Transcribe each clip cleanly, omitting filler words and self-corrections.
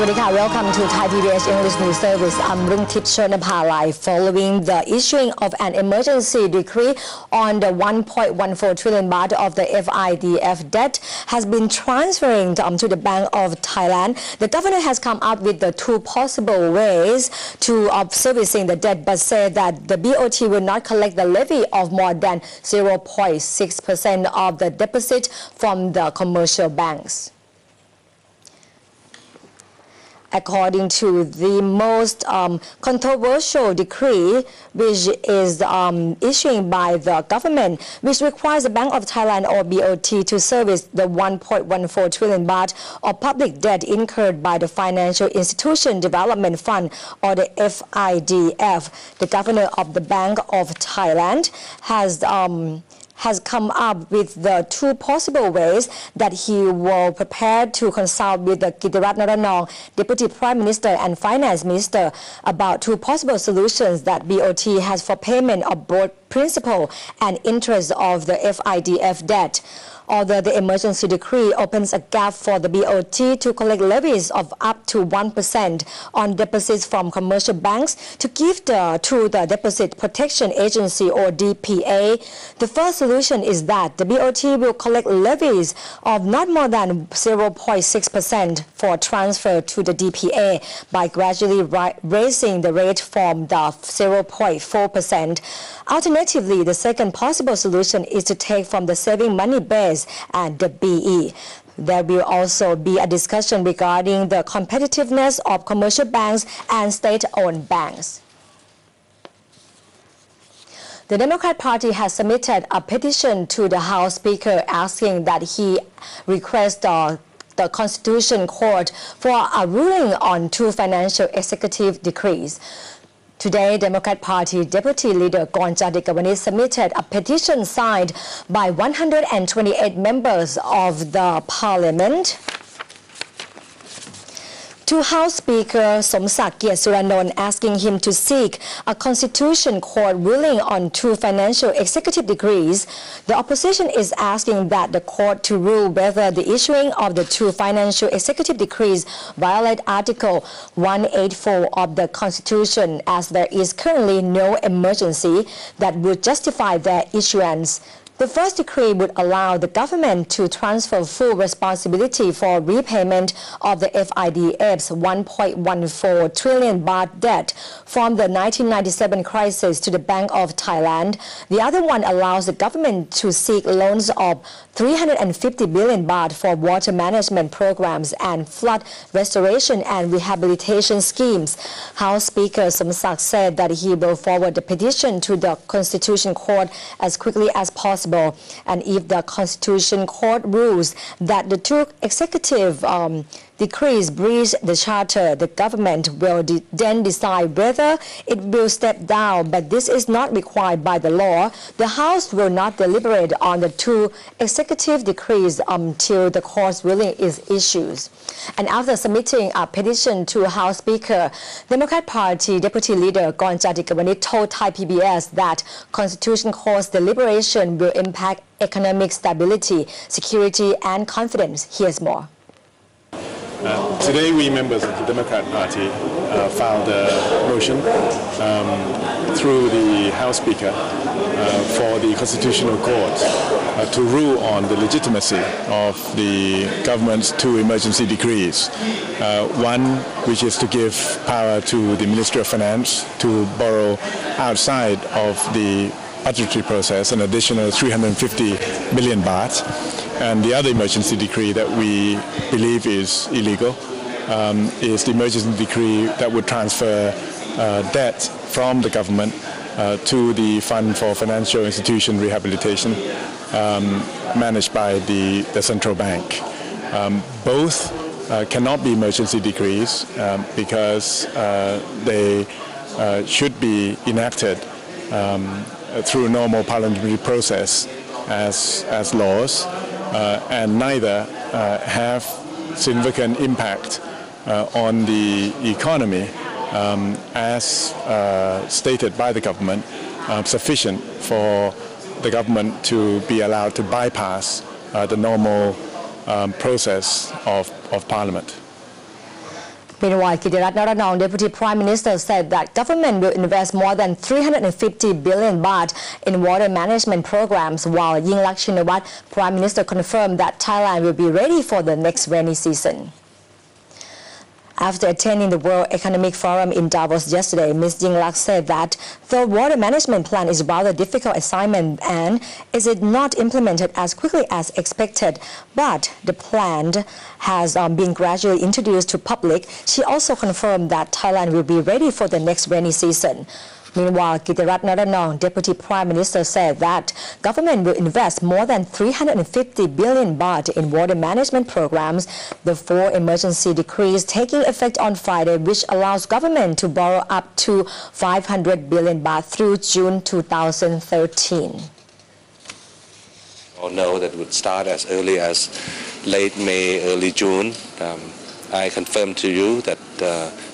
Welcome to ThaiPBS English News Service. I'm Rumtip Chernapalai. Following the issuing of an emergency decree on the 1.14 trillion baht of the FIDF debt has been transferring to the Bank of Thailand. The governor has come up with the two possible ways of servicing the debt, but said that the BOT will not collect the levy of more than 0.6% of the deposit from the commercial banks. According to the most controversial decree, which is issued by the government, which requires the Bank of Thailand or BOT to service the 1.14 trillion baht of public debt incurred by the Financial Institution Development Fund or the FIDF. The governor of the Bank of Thailand has come up with the two possible ways that he will prepare to consult with the Kitirat Naranong, Deputy Prime Minister and Finance Minister, about two possible solutions that BOT has for payment of both principal and interest of the FIDF debt. Although the emergency decree opens a gap for the BOT to collect levies of up to 1% on deposits from commercial banks to give to the Deposit Protection Agency or DPA, the first solution is that the BOT will collect levies of not more than 0.6% for transfer to the DPA by gradually raising the rate from the 0.4%. Alternatively, the second possible solution is to take from the saving money base and the BE. There will also be a discussion regarding the competitiveness of commercial banks and state-owned banks. The Democrat Party has submitted a petition to the House Speaker asking that he request the Constitution Court for a ruling on two financial executive decrees. Today, Democrat Party Deputy Leader Govemment submitted a petition signed by 128 members of the Parliament to House Speaker Somsak Suranon, asking him to seek a Constitution Court ruling on two financial executive decrees. The opposition is asking that the court to rule whether the issuing of the two financial executive decrees violate Article 184 of the Constitution, as there is currently no emergency that would justify their issuance. The first decree would allow the government to transfer full responsibility for repayment of the FIDF's 1.14 trillion baht debt from the 1997 crisis to the Bank of Thailand. The other one allows the government to seek loans of 350 billion baht for water management programs and flood restoration and rehabilitation schemes. House Speaker Somsak said that he will forward the petition to the Constitution Court as quickly as possible. And if the Constitution Court rules that the two executive decrees breach the charter, the government will then decide whether it will step down, but this is not required by the law. The House will not deliberate on the two executive decrees until the court's ruling is issued. And after submitting a petition to House Speaker, Democrat Party Deputy Leader Govemment told ThaiPBS that Constitution Court's deliberation will impact economic stability, security and confidence. Here's more. Today, we members of the Democrat Party filed a motion through the House Speaker for the Constitutional Court to rule on the legitimacy of the government's two emergency decrees. One, which is to give power to the Ministry of Finance to borrow outside of the budgetary process an additional 350 billion baht. And the other emergency decree that we believe is illegal is the emergency decree that would transfer debt from the government to the Fund for Financial Institution Rehabilitation managed by the central bank. Both cannot be emergency decrees because they should be enacted through normal parliamentary process as laws, and neither have significant impact on the economy as stated by the government, sufficient for the government to be allowed to bypass the normal process of Parliament. Meanwhile, Kittirat Naranong, Deputy Prime Minister, said that government will invest more than 350 billion baht in water management programs, while Yingluck Shinawatra, Prime Minister, confirmed that Thailand will be ready for the next rainy season. After attending the World Economic Forum in Davos yesterday, Ms. Yingluck said that the water management plan is a rather difficult assignment and is it not implemented as quickly as expected, but the plan has been gradually introduced to public. She also confirmed that Thailand will be ready for the next rainy season. Meanwhile, Kittirat Naranong, Deputy Prime Minister, said that government will invest more than 350 billion baht in water management programs. The 4 emergency decrees taking effect on Friday, which allows government to borrow up to 500 billion baht through June 2013. All know that would start as early as late May, early June. I confirm to you that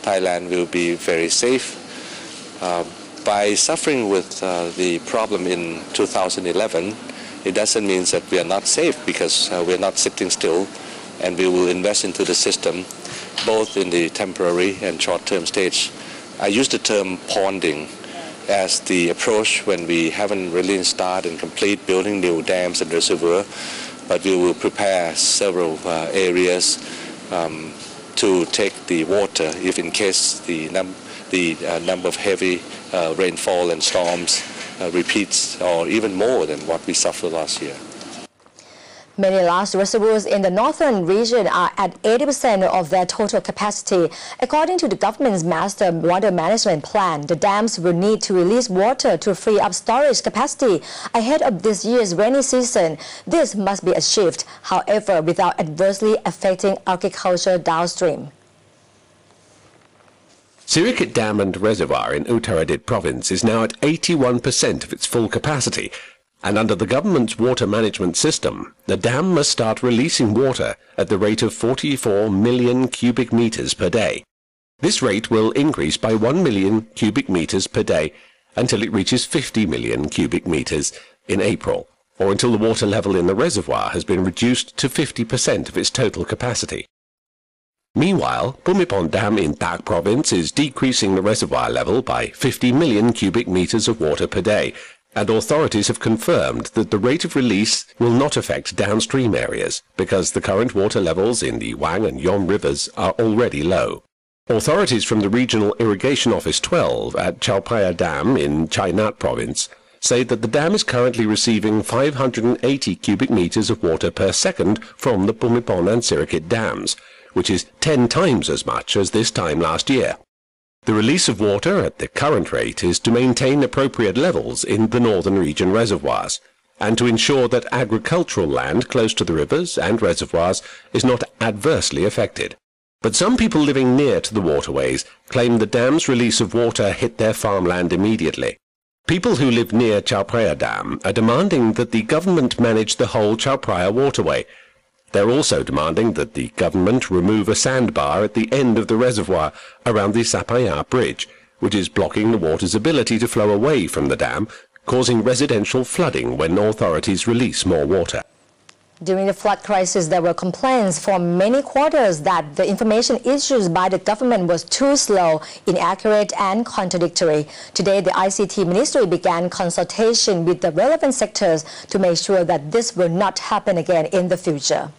Thailand will be very safe. By suffering with the problem in 2011, it doesn't mean that we are not safe, because we are not sitting still, and we will invest into the system both in the temporary and short-term stage. I use the term ponding as the approach when we haven't really started and complete building new dams and reservoirs, but we will prepare several areas to take the water if in case the number of heavy rainfall and storms repeats or even more than what we suffered last year. Many large reservoirs in the northern region are at 80% of their total capacity. According to the government's master water management plan, the dams will need to release water to free up storage capacity ahead of this year's rainy season. This must be achieved, however, without adversely affecting agriculture downstream. Sirikit Dam and Reservoir in Uttaradit province is now at 81% of its full capacity, and under the government's water management system, the dam must start releasing water at the rate of 44 million cubic meters per day. This rate will increase by 1 million cubic meters per day until it reaches 50 million cubic meters in April, or until the water level in the reservoir has been reduced to 50% of its total capacity. Meanwhile, Bhumibol Dam in Tak province is decreasing the reservoir level by 50 million cubic meters of water per day, and authorities have confirmed that the rate of release will not affect downstream areas because the current water levels in the Wang and Yom rivers are already low. Authorities from the Regional Irrigation Office 12 at Chao Phraya Dam in Chai Nat province say that the dam is currently receiving 580 cubic meters of water per second from the Bhumibol and Sirikit dams, which is 10 times as much as this time last year. The release of water at the current rate is to maintain appropriate levels in the northern region reservoirs, and to ensure that agricultural land close to the rivers and reservoirs is not adversely affected. But some people living near to the waterways claim the dam's release of water hit their farmland immediately. People who live near Chao Phraya Dam are demanding that the government manage the whole Chao Phraya waterway. They're also demanding that the government remove a sandbar at the end of the reservoir around the Sapaya Bridge, which is blocking the water's ability to flow away from the dam, causing residential flooding when authorities release more water. During the flood crisis, there were complaints for many quarters that the information issued by the government was too slow, inaccurate and contradictory. Today, the ICT Ministry began consultation with the relevant sectors to make sure that this will not happen again in the future.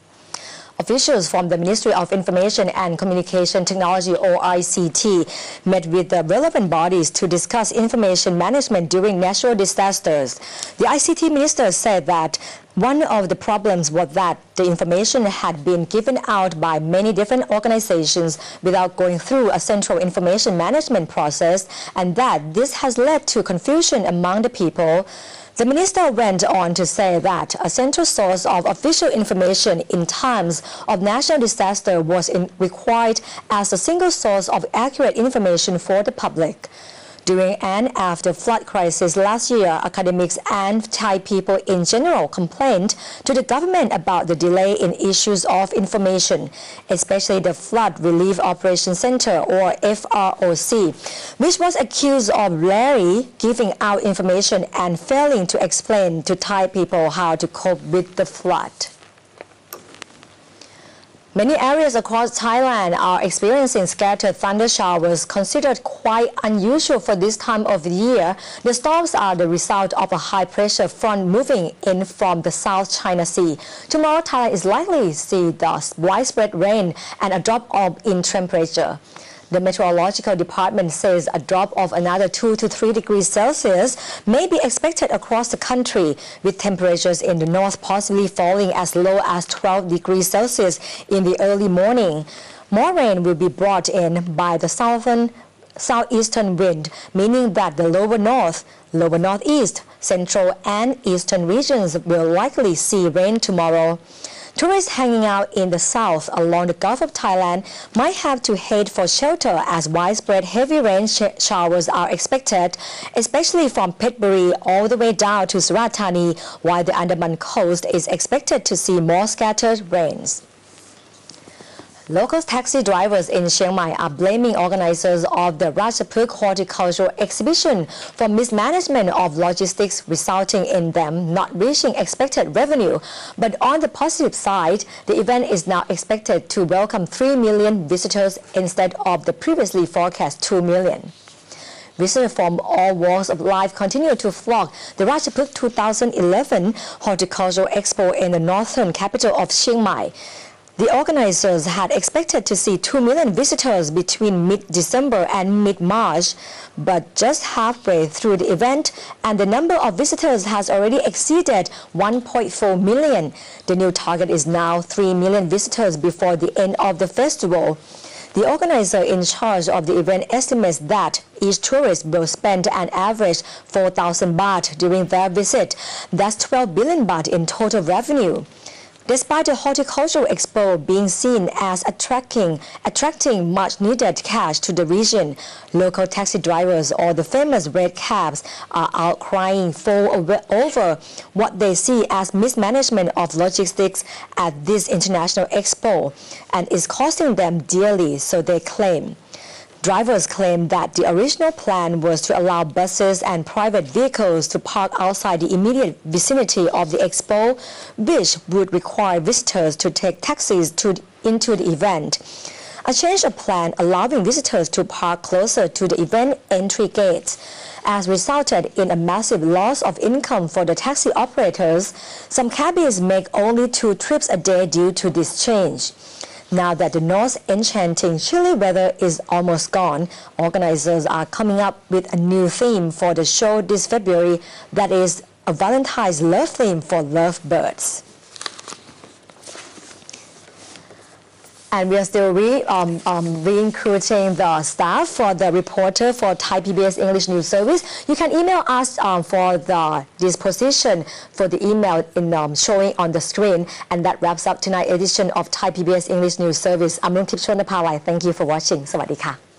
Officials from the Ministry of Information and Communication Technology (OICT) met with the relevant bodies to discuss information management during natural disasters. The ICT Minister said that one of the problems was that the information had been given out by many different organizations without going through a central information management process, and that this has led to confusion among the people. The minister went on to say that a central source of official information in times of national disaster was required as a single source of accurate information for the public. During and after flood crisis last year, academics and Thai people in general complained to the government about the delay in issues of information, especially the Flood Relief Operation Center or FROC, which was accused of rarely giving out information and failing to explain to Thai people how to cope with the flood. Many areas across Thailand are experiencing scattered thunder showers considered quite unusual for this time of the year. The storms are the result of a high-pressure front moving in from the South China Sea. Tomorrow, Thailand is likely to see the widespread rain and a drop-off in temperature. The Meteorological Department says a drop of another 2 to 3 degrees Celsius may be expected across the country, with temperatures in the north possibly falling as low as 12 degrees Celsius in the early morning. More rain will be brought in by the southeastern wind, meaning that the lower north, lower northeast, central and eastern regions will likely see rain tomorrow. Tourists hanging out in the south along the Gulf of Thailand might have to head for shelter as widespread heavy rain showers are expected, especially from Phetchaburi all the way down to Surat Thani, while the Andaman coast is expected to see more scattered rains. Local taxi drivers in Chiang Mai are blaming organizers of the Ratchaphuk horticultural exhibition for mismanagement of logistics, resulting in them not reaching expected revenue. But on the positive side, the event is now expected to welcome 3 million visitors instead of the previously forecast 2 million. Visitors from all walks of life continue to flock the Ratchaphuk 2011 Horticultural Expo in the northern capital of Chiang Mai. The organizers had expected to see 2 million visitors between mid-December and mid-March, but just halfway through the event, and the number of visitors has already exceeded 1.4 million. The new target is now 3 million visitors before the end of the festival. The organizer in charge of the event estimates that each tourist will spend an average 4,000 baht during their visit. That's 12 billion baht in total revenue. Despite the horticultural expo being seen as attracting much-needed cash to the region, local taxi drivers or the famous red cabs are outcrying over what they see as mismanagement of logistics at this international expo, and is costing them dearly, so they claim. Drivers claim that the original plan was to allow buses and private vehicles to park outside the immediate vicinity of the expo, which would require visitors to take taxis into the event. A change of plan allowing visitors to park closer to the event entry gates has resulted in a massive loss of income for the taxi operators. Some cabbies make only 2 trips a day due to this change. Now that the North's enchanting chilly weather is almost gone, organizers are coming up with a new theme for the show this February, that is a Valentine's love theme for lovebirds. And we are still recruiting the staff for the reporter for Thai PBS English News Service. You can email us for this position for the email showing on the screen. And that wraps up tonight's edition of Thai PBS English News Service. I'm Luntip Chonapawai. Thank you for watching. สวัสดีค่ะ